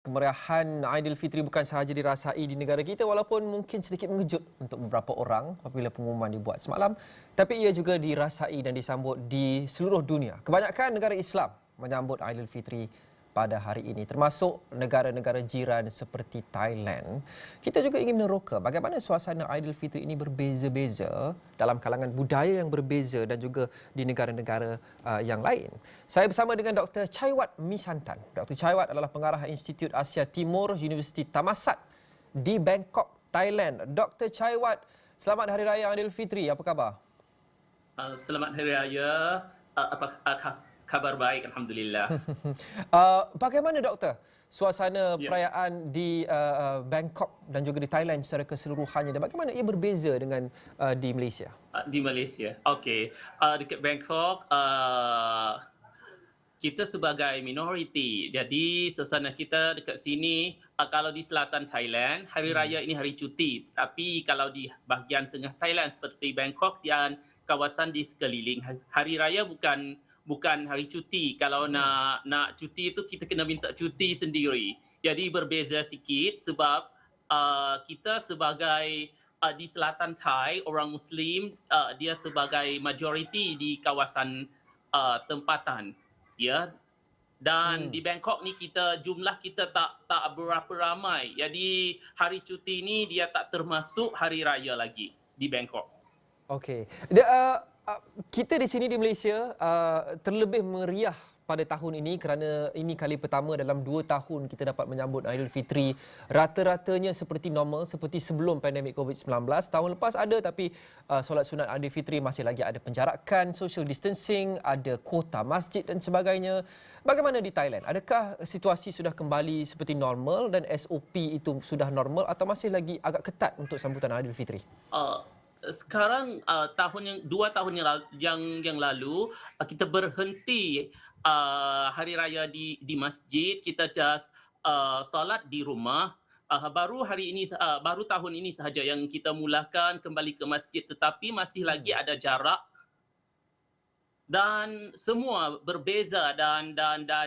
Kemeriahan Aidilfitri bukan sahaja dirasai di negara kita walaupun mungkin sedikit mengejut untuk beberapa orang apabila pengumuman dibuat semalam, tapi ia juga dirasai dan disambut di seluruh dunia. Kebanyakan negara Islam menyambut Aidilfitri pada hari ini, termasuk negara-negara jiran seperti Thailand. Kita juga ingin meneroka bagaimana suasana Aidilfitri ini berbeza-beza dalam kalangan budaya yang berbeza dan juga di negara-negara yang lain. Saya bersama dengan Dr. Chaiwat Misantan. Dr. Chaiwat adalah pengarah Institut Asia Timur Universiti Thammasat di Bangkok, Thailand. Dr. Chaiwat, selamat Hari Raya Aidilfitri. Apa khabar? Selamat Hari Raya. Kabar baik, Alhamdulillah. Bagaimana doktor suasana Ya. perayaan di Bangkok dan juga di Thailand secara keseluruhannya dan bagaimana ia berbeza dengan di Malaysia? Di Malaysia. Okey. Dekat Bangkok, kita sebagai minoriti. Jadi suasana kita dekat sini, kalau di selatan Thailand, Hari Raya ini hari cuti. Tapi kalau di bahagian tengah Thailand seperti Bangkok dan kawasan di sekeliling, Hari Raya bukan hari cuti. Kalau nak cuti itu kita kena minta cuti sendiri. Jadi berbeza sikit sebab kita sebagai di selatan Thai, orang Muslim, dia sebagai majoriti di kawasan tempatan. Ya. Dan di Bangkok ni jumlah kita tak berapa ramai. Jadi hari cuti ni dia tak termasuk hari raya lagi di Bangkok. Okey. Kita di sini di Malaysia terlebih meriah pada tahun ini kerana ini kali pertama dalam 2 tahun kita dapat menyambut Aidilfitri rata-ratanya seperti normal, seperti sebelum pandemik COVID-19. Tahun lepas ada tapi solat sunat Aidilfitri masih lagi ada penjarakan, social distancing, ada kuota masjid dan sebagainya. Bagaimana di Thailand? Adakah situasi sudah kembali seperti normal dan SOP itu sudah normal atau masih lagi agak ketat untuk sambutan Aidilfitri? Sekarang 2 tahun yang lalu kita berhenti hari raya di masjid. Kita just solat di rumah. Baru tahun ini sahaja yang kita mulakan kembali ke masjid, tetapi masih lagi ada jarak dan semua berbeza dan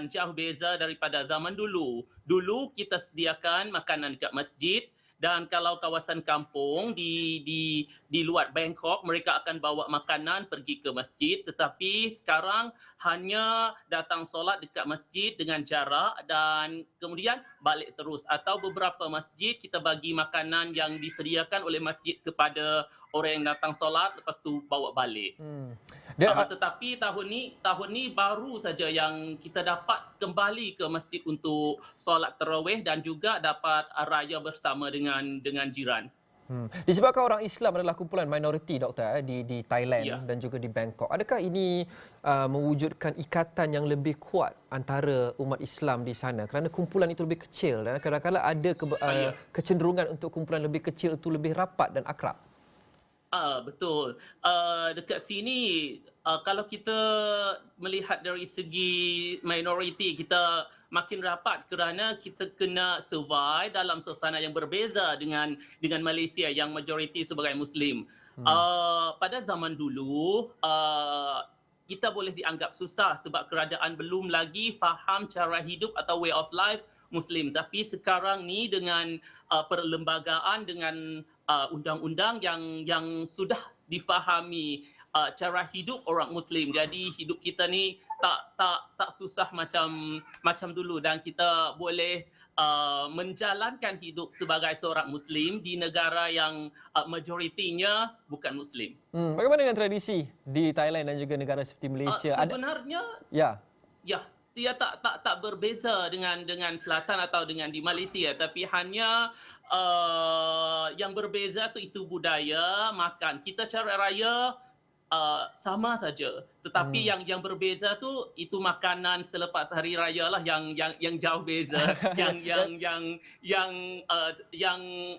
jauh beza daripada zaman dulu. Dulu kita sediakan makanan dekat masjid. Dan kalau kawasan kampung di luar Bangkok, mereka akan bawa makanan pergi ke masjid. Tetapi sekarang hanya datang solat dekat masjid dengan jarak dan kemudian balik terus. Atau beberapa masjid kita bagi makanan yang disediakan oleh masjid kepada orang yang datang solat, lepas tu bawa balik. Tetapi tahun ni baru saja yang kita dapat kembali ke masjid untuk solat tarawih dan juga dapat raya bersama dengan jiran. Disebabkan orang Islam adalah kumpulan minoriti doktor di Thailand dan juga di Bangkok. Adakah ini mewujudkan ikatan yang lebih kuat antara umat Islam di sana kerana kumpulan itu lebih kecil dan kadang-kadang ada kecenderungan untuk kumpulan lebih kecil itu lebih rapat dan akrab? Betul. Dekat sini, kalau kita melihat dari segi minoriti, kita makin rapat kerana kita kena survive dalam suasana yang berbeza dengan Malaysia yang majoriti sebagai Muslim. Pada zaman dulu, kita boleh dianggap susah sebab kerajaan belum lagi faham cara hidup atau way of life Muslim. Tapi sekarang ni dengan perlembagaan, dengan undang-undang yang sudah difahami cara hidup orang Muslim. Jadi hidup kita ni tak susah macam dulu dan kita boleh menjalankan hidup sebagai seorang Muslim di negara yang majoritinya bukan Muslim. Bagaimana dengan tradisi di Thailand dan juga negara seperti Malaysia? Sebenarnya dia tak berbeza dengan selatan atau dengan di Malaysia, tapi hanya yang berbeza itu budaya makan. Kita cara raya sama saja, tetapi yang berbeza itu makanan selepas hari raya lah yang jauh beza, yang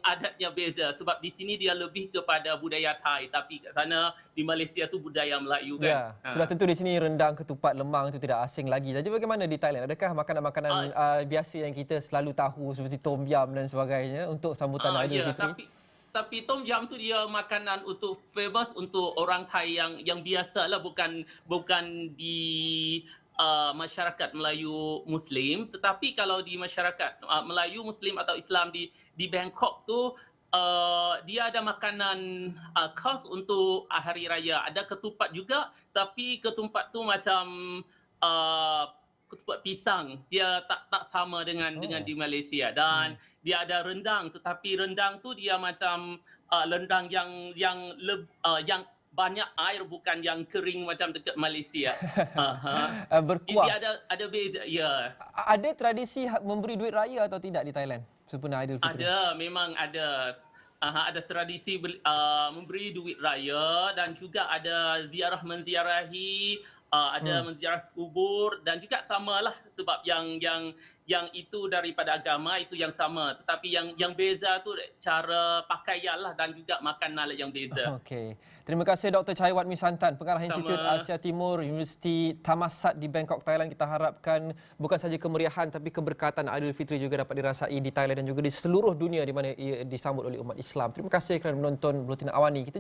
adatnya beza. Sebab di sini dia lebih kepada budaya Thai, tapi kat sana di Malaysia tu budaya Melayu kan. Ya, sudah tentu di sini rendang, ketupat, lemang itu tidak asing lagi. Jadi bagaimana di Thailand? Adakah makanan-makanan biasa yang kita selalu tahu seperti tom yum dan sebagainya untuk sambutan Aidilfitri? Tapi tom yum tu dia makanan famous untuk orang Thai yang biasa lah, bukan di masyarakat Melayu Muslim, tetapi kalau di masyarakat Melayu Muslim atau Islam di Bangkok tu dia ada makanan khas untuk hari raya. Ada ketupat juga, tapi ketupat tu macam ketupat pisang. Dia tak sama dengan di Malaysia. Dan dia ada rendang, tetapi rendang tu dia macam rendang yang banyak air, bukan yang kering macam dekat Malaysia. Berkuah. Dia ada beza, ya. Ada tradisi memberi duit raya atau tidak di Thailand sempena Aidilfitri? Ada, memang ada. Ada tradisi memberi duit raya, dan juga ada ziarah menziarahi, ada menziarah kubur, dan juga samalah, sebab yang itu daripada agama itu yang sama, tetapi yang beza tu cara pakaian lah, dan juga makanan yang beza. Okey. Terima kasih Dr. Chaiwat Misantan, Pengarah Institut Sama. Asia Timur, Universiti Thammasat di Bangkok, Thailand. Kita harapkan bukan saja kemeriahan tapi keberkatan Aidilfitri juga dapat dirasai di Thailand dan juga di seluruh dunia di mana ia disambut oleh umat Islam. Terima kasih kerana menonton Buletin Awani. Kita